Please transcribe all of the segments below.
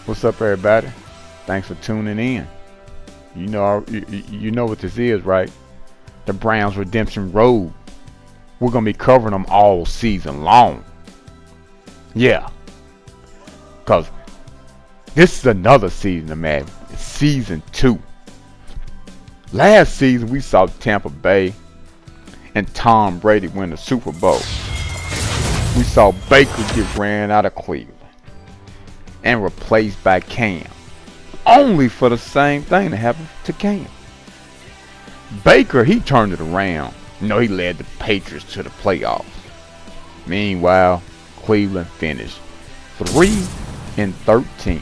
What's up, everybody? Thanks for tuning in. You know what this is, right? The Browns Redemption Road. We're gonna be covering them all season long. Yeah, cause this is another season of Madden. It's season 2. Last season we saw Tampa Bay and Tom Brady win the Super Bowl. We saw Baker get ran out of Cleveland and replaced by Cam, only for the same thing to happen to Cam. Baker, he turned it around. He led the Patriots to the playoffs. Meanwhile, Cleveland finished 3-13,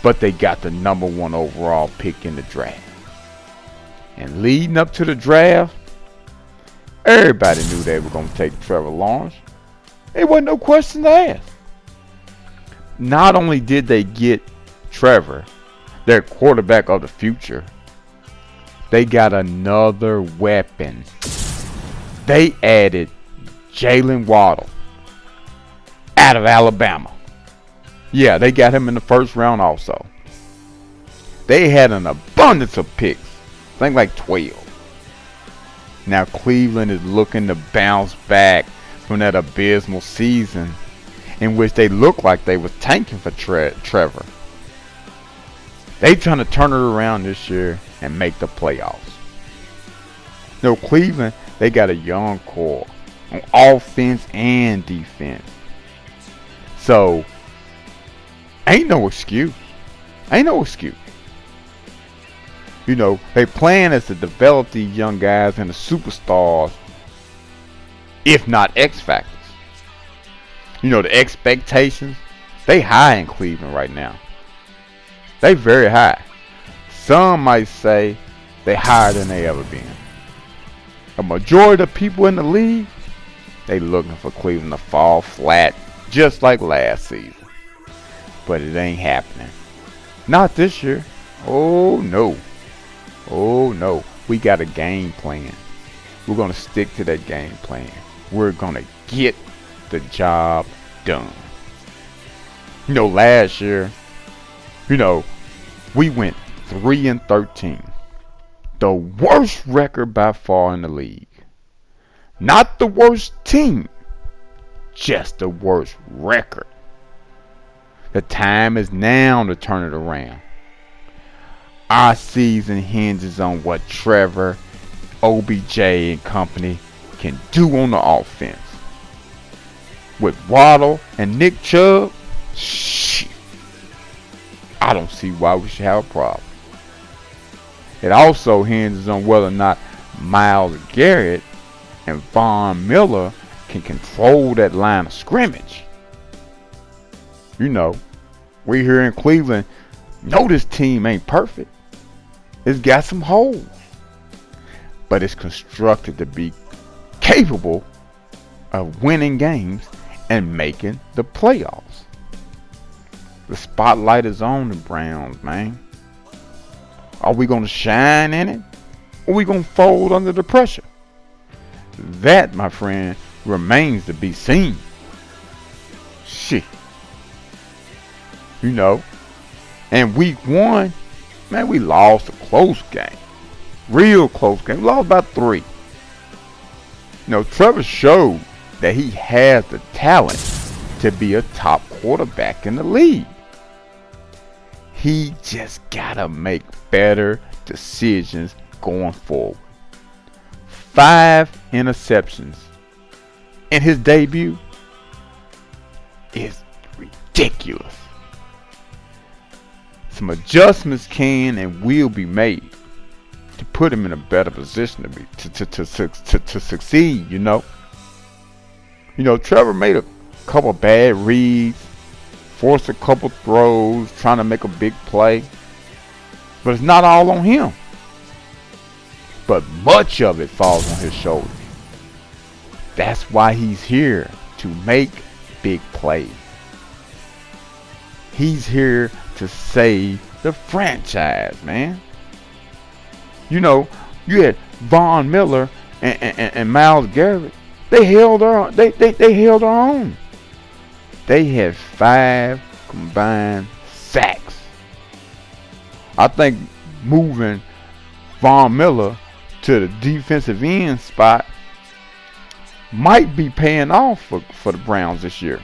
but they got the number 1 overall pick in the draft. And leading up to the draft, everybody knew they were going to take Trevor Lawrence. There wasn't no question to ask. Not only did they get Trevor, their quarterback of the future, they got another weapon. They added Jalen Waddle out of Alabama. Yeah, they got him in the first round also. They had an abundance of picks. I think like 12. Now Cleveland is looking to bounce back from that abysmal season in which they looked like they was tanking for Trevor. They trying to turn it around this year and make the playoffs. Cleveland, they got a young core on offense and defense. So, ain't no excuse. Ain't no excuse. They plan is to develop these young guys into superstars, if not X Factors. The expectations, they high in Cleveland right now. They very high. Some might say they higher than they ever been. A majority of people in the league, they looking for Cleveland to fall flat just like last season. But it ain't happening. Not this year. Oh no. Oh no. We got a game plan. We're going to stick to that game plan. We're going to get the job done. Last year, we went 3-13. The worst record by far in the league. Not the worst team, just the worst record. The time is now to turn it around. Our season hinges on what Trevor, OBJ, and company can do on the offense. With Waddle and Nick Chubb, shit, I don't see why we should have a problem. It also hinges on whether or not Myles Garrett and Von Miller can control that line of scrimmage. We here in Cleveland know this team ain't perfect. It's got some holes. But it's constructed to be capable of winning games and making the playoffs. The spotlight is on the Browns, man. Are we going to shine in it? Or are we going to fold under the pressure? That, my friend, remains to be seen. Shit. And week 1, man, we lost a close game. Real close game. We lost by 3. Trevor showed that he has the talent to be a top quarterback in the league. He just gotta make better decisions going forward. 5 interceptions in his debut is ridiculous. Some adjustments can and will be made to put him in a better position to succeed. Trevor made a couple bad reads, forced a couple throws, trying to make a big play. But it's not all on him. But much of it falls on his shoulders. That's why he's here, to make big plays. He's here to save the franchise, man. You had Von Miller and Myles Garrett. They held their own. They held their own. They had 5 combined sacks. I think moving Von Miller to the defensive end spot might be paying off for the Browns this year.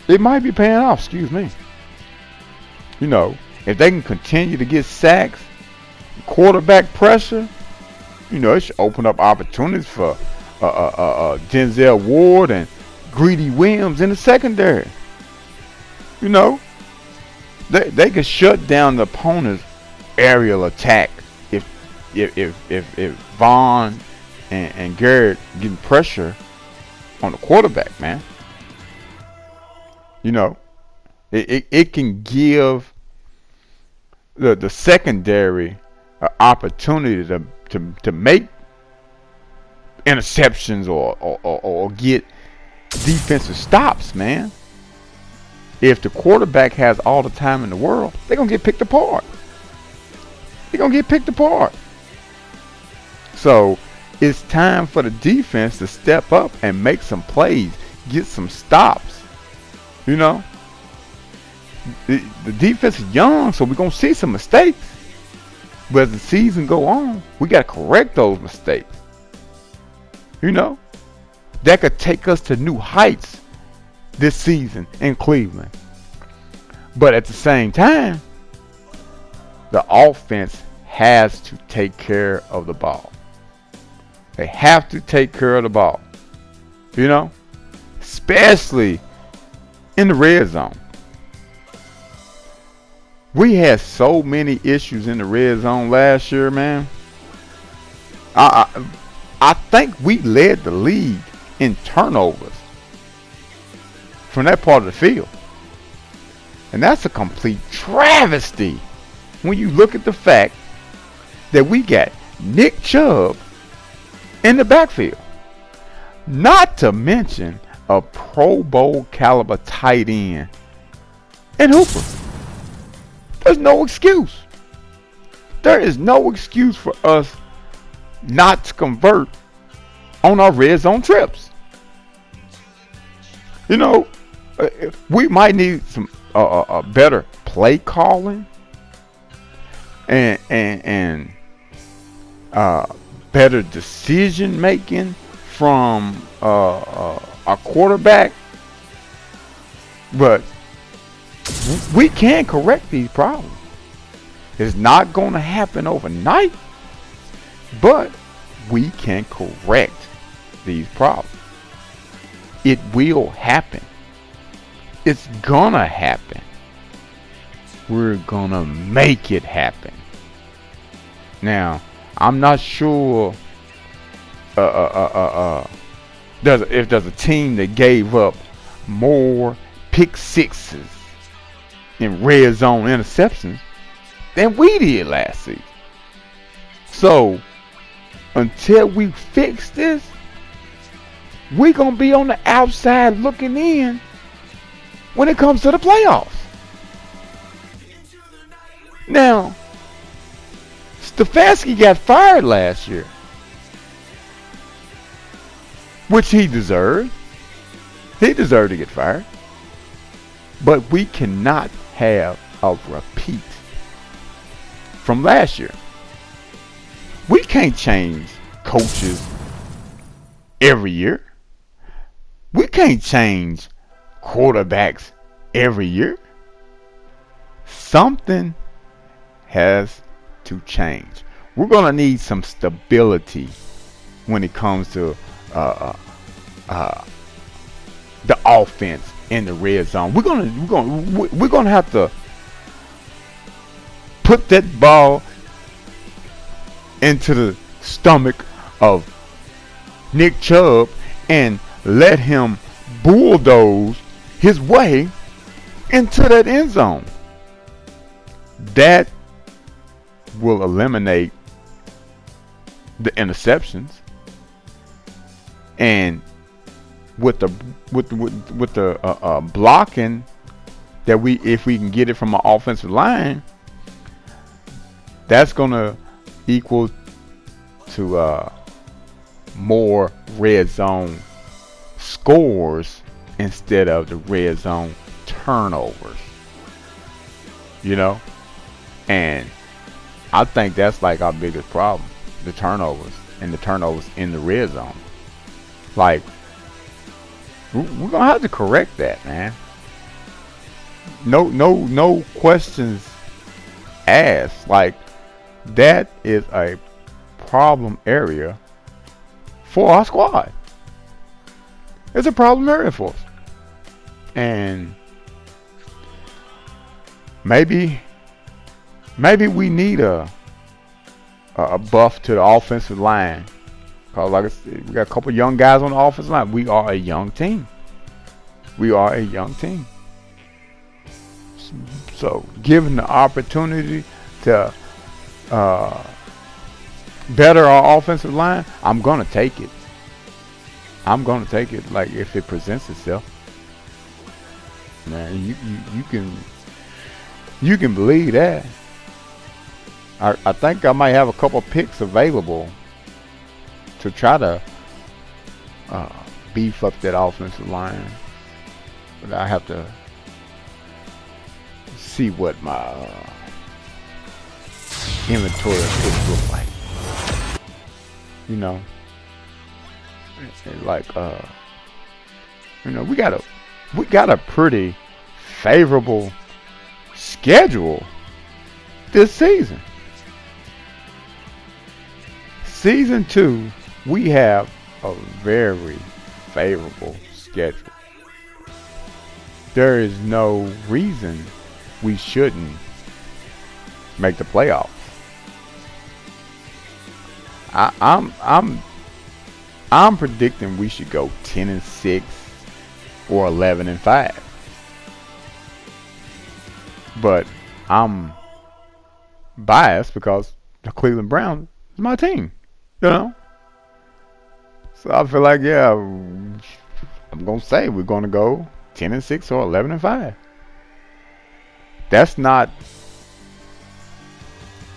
It might be paying off, excuse me. You know, if they can continue to get sacks, quarterback pressure, you know, it should open up opportunities for Denzel Ward and Greedy Williams in the secondary. You know, they could shut down the opponent's aerial attack if Vaughn and Garrett getting pressure on the quarterback, man. You know, it can give the secondary an opportunity to make interceptions or get defensive stops, man. If the quarterback has all the time in the world, they're going to get picked apart. So it's time for the defense to step up and make some plays, get some stops. You know, the defense is young, so we're going to see some mistakes. But as the season go on, we got to correct those mistakes. You know, that could take us to new heights this season in Cleveland. But at the same time, the offense has to take care of the ball. They have to take care of the ball. You know, especially in the red zone. We had so many issues in the red zone last year, man. I think we led the league in turnovers from that part of the field. And that's a complete travesty when you look at the fact that we got Nick Chubb in the backfield. Not to mention a Pro Bowl caliber tight end and Hooper. There's no excuse. There is no excuse for us not to convert on our red zone trips. You know, we might need some better play calling and better decision making from our quarterback, but we can correct these problems. It's not going to happen overnight, but we can correct these problems. It will happen. It's gonna happen. We're gonna make it happen. Now, I'm not sure if there's a team that gave up more pick sixes and red zone interceptions than we did last season. So, until we fix this, we're going to be on the outside looking in when it comes to the playoffs. Now, Stefanski got fired last year, which he deserved. He deserved to get fired. But we cannot have a repeat from last year. We can't change coaches every year. We can't change quarterbacks every year. Something has to change. We're going to need some stability when it comes to the offense in the red zone. We're going to have to put that ball into the stomach of Nick Chubb and let him bulldoze his way into that end zone. That will eliminate the interceptions, and with the blocking that if we can get it from an offensive line, that's gonna equal to more red zone scores instead of the red zone turnovers. you know. And I think that's like our biggest problem, the turnovers, and the turnovers in the red zone. Like, we're gonna have to correct that, man. No questions asked. Like, that is a problem area for our squad. It's a problem area for us. And maybe we need a buff to the offensive line. Cause like I said, we got a couple young guys on the offensive line. We are a young team. So given the opportunity to better our offensive line, I'm gonna take it. Like, if it presents itself. Man, you can believe that. I think I might have a couple picks available to try to beef up that offensive line, but I have to see what my inventory of picks look like. You know, like you know, we got a pretty favorable schedule this season. Season 2, we have a very favorable schedule. There is no reason we shouldn't make the playoffs. I'm predicting we should go 10-6 or 11-5. But I'm biased because the Cleveland Browns is my team, you know. So I feel like, yeah, I'm gonna say we're gonna go 10-6 or 11-5. That's not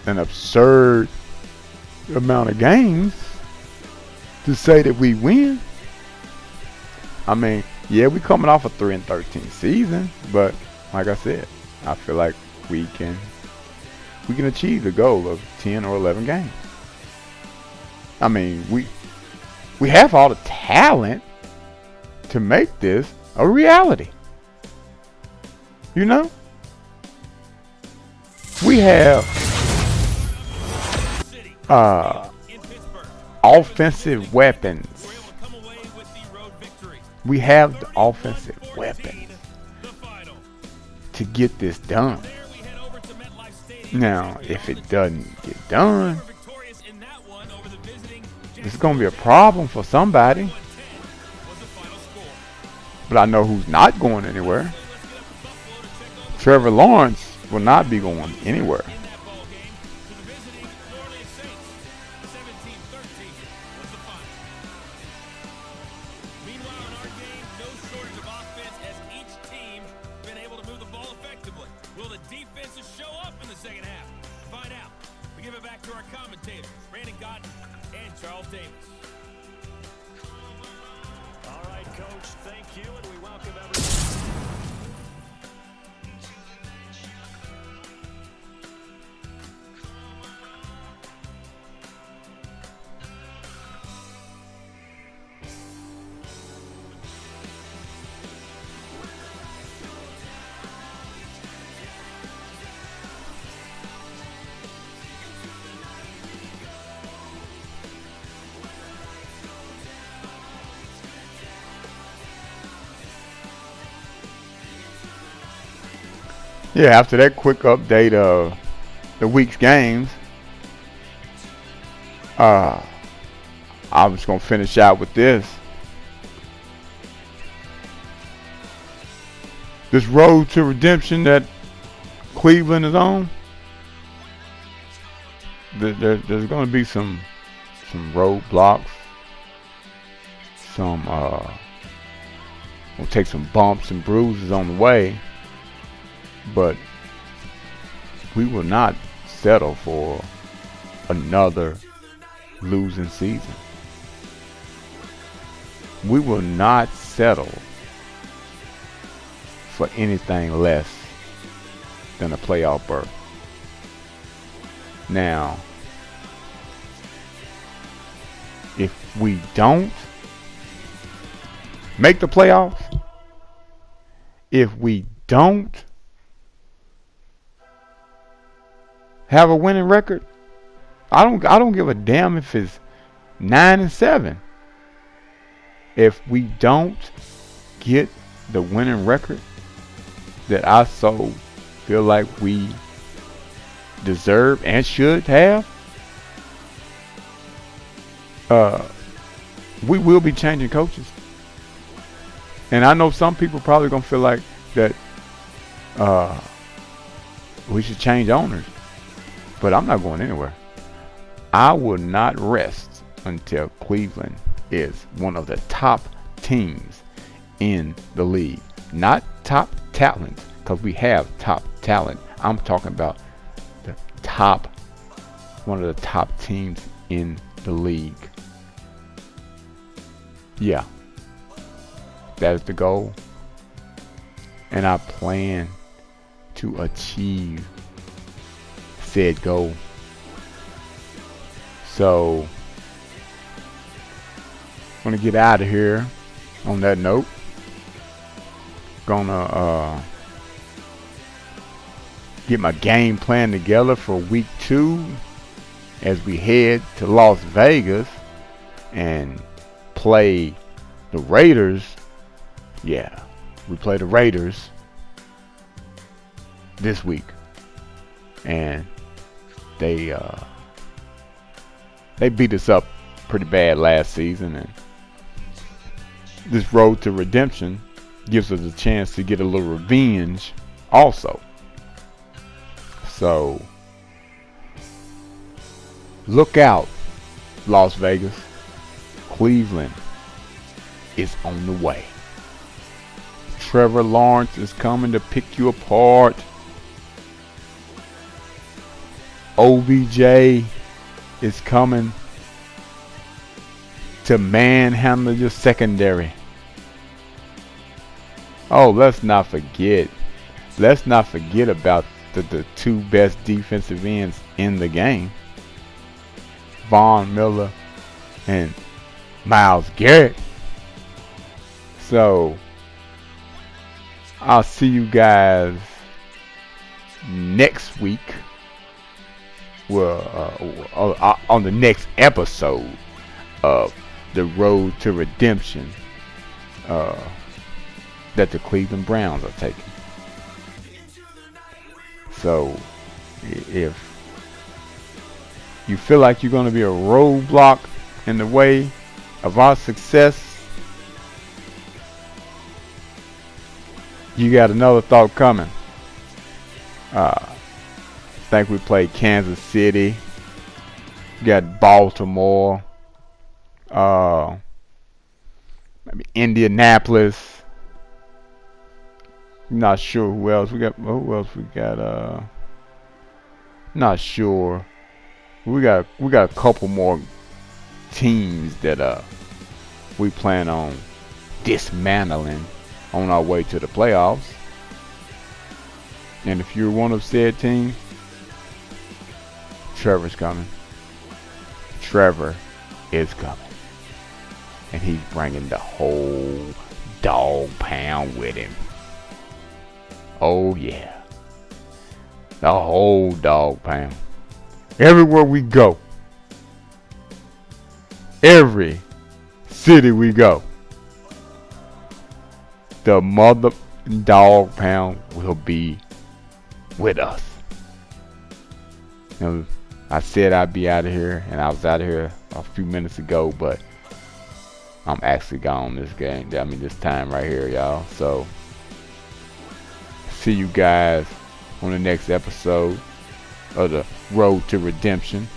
an absurd amount of games to say that we win. I mean, yeah, we coming off a 3-13 season, but like I said, I feel like we can achieve the goal of 10 or 11 games. I mean, we have all the talent to make this a reality. You know? We have offensive weapons. We have the offensive weapons to get this done. Now, if it doesn't get done, it's going to be a problem for somebody. But I know who's not going anywhere. Trevor Lawrence will not be going anywhere. Yeah, after that quick update of the week's games, I'm just gonna finish out with this. This road to redemption that Cleveland is on. There's gonna be some roadblocks. We'll take some bumps and bruises on the way. But we will not settle for another losing season. We will not settle for anything less than a playoff berth. Now, if we don't make the playoffs, if we don't have a winning record, I don't give a damn if it's 9-7. If we don't get the winning record that I so feel like we deserve and should have, we will be changing coaches. And I know some people probably gonna feel like that we should change owners, but I'm not going anywhere. I will not rest until Cleveland is one of the top teams in the league. Not top talent, because we have top talent. I'm talking about the top, one of the top teams in the league. Yeah, that is the goal, and I plan to achieve said goal. So I'm gonna get out of here on that note. Gonna get my game plan together for week 2 as we head to Las Vegas and play the Raiders. Yeah, we play the Raiders this week, and they beat us up pretty bad last season, and this road to redemption gives us a chance to get a little revenge also. So look out, Las Vegas. Cleveland is on the way. Trevor Lawrence is coming to pick you apart. OBJ is coming to manhandle your secondary. Oh, let's not forget about the 2 best defensive ends in the game, Von Miller and Myles Garrett. So I'll see you guys next week. On the next episode of the Road to Redemption that the Cleveland Browns are taking. So if you feel like you're going to be a roadblock in the way of our success, you got another thought coming. I think we played Kansas City. We got Baltimore. Maybe Indianapolis. Not sure who else we got. Who else we got? Not sure. We got a couple more teams that we plan on dismantling on our way to the playoffs. And if you're one of said teams, Trevor's coming. Trevor is coming. And he's bringing the whole dog pound with him. Oh yeah. The whole dog pound. Everywhere we go. Every city we go. The mother dog pound will be with us. You know, I said I'd be out of here, and I was out of here a few minutes ago, but I'm actually gone this time right here, y'all. So see you guys on the next episode of the Road to Redemption.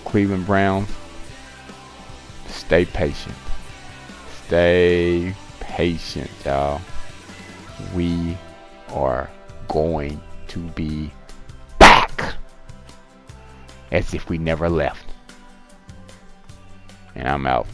Cleveland Browns, stay patient. Stay patient, y'all. We are going to be back as if we never left. And I'm out.